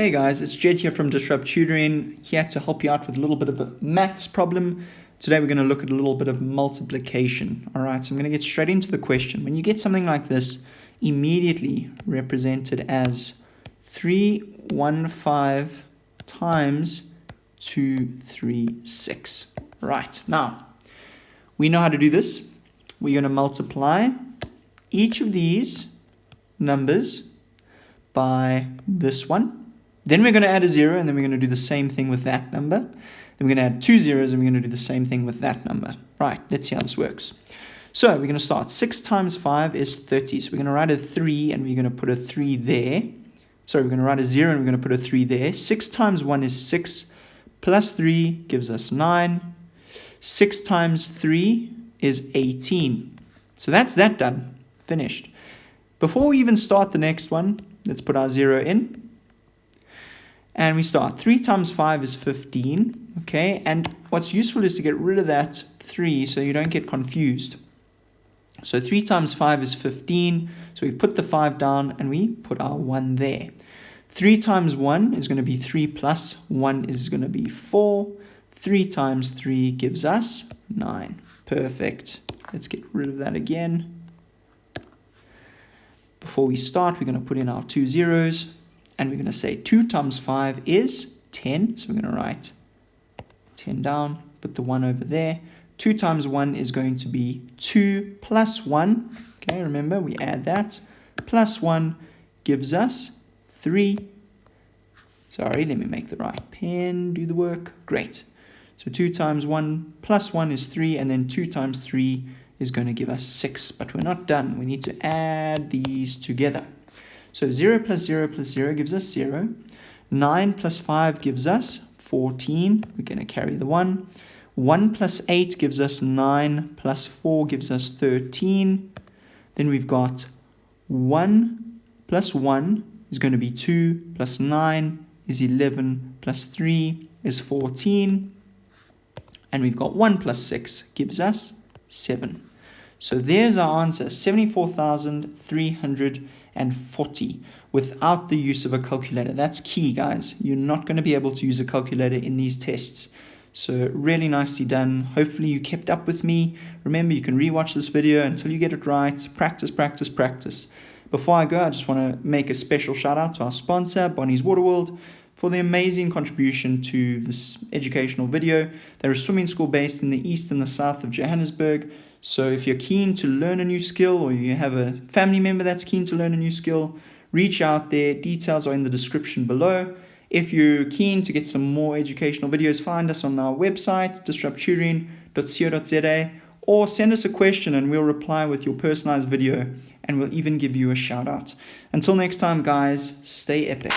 Hey guys, it's Jedd here from Disrupt Tutoring, here to help you out with a little bit of a maths problem. Today we're going to look at a little bit of multiplication. Alright, so I'm going to get straight into the question. When you get something like this, immediately represent it as 315 times 236. Right, now, we know how to do this. We're going to multiply each of these numbers by this one. Then we're going to add a 0, and then we're going to do the same thing with that number. Then we're going to add 2 zeros, and we're going to do the same thing with that number. Right, let's see how this works. So we're going to start. 6 times 5 is 30. So we're going to write a 3, and we're going to put a 3 there. Sorry, we're going to write a 0, and we're going to put a 3 there. 6 times 1 is 6, plus 3 gives us 9. 6 times 3 is 18. So that's that done. Finished. Before we even start the next one, let's put our 0 in. And we start. 3 times 5 is 15. Okay, and what's useful is to get rid of that 3 so you don't get confused. So 3 times 5 is 15. So we put the 5 down and we put our 1 there. 3 times 1 is going to be 3 plus 1 is going to be 4. 3 times 3 gives us 9. Perfect. Let's get rid of that again. Before we start, we're going to put in our 2 zeros. And we're going to say 2 times 5 is 10. So we're going to write 10 down, put the 1 over there. 2 times 1 is going to be 2 plus 1. Okay, remember, we add that. Plus 1 gives us 3. Sorry, let me make the right pen do the work. Great. So 2 times 1 plus 1 is 3. And then 2 times 3 is going to give us 6. But we're not done. We need to add these together. So 0 plus 0 plus 0 gives us 0. 9 plus 5 gives us 14. We're going to carry the 1. 1 plus 8 gives us 9. Plus 4 gives us 13. Then we've got 1 plus 1 is going to be 2. Plus 9 is 11. Plus 3 is 14. And we've got 1 plus 6 gives us 7. So there's our answer, 74,340 without the use of a calculator. That's key, guys. You're not going to be able to use a calculator in these tests. So really nicely done. Hopefully you kept up with me. Remember, you can rewatch this video until you get it right. Practice, practice, practice. Before I go, I just want to make a special shout out to our sponsor, Bonny's Waterworld, for the amazing contribution to this educational video. They're a swimming school based in the east and the south of Johannesburg. So if you're keen to learn a new skill, or you have a family member that's keen to learn a new skill, reach out there. Details are in the description below. If you're keen to get some more educational videos, find us on our website, disrupttutoring.co.za, or send us a question and we'll reply with your personalized video, and we'll even give you a shout out. Until next time, guys, stay epic.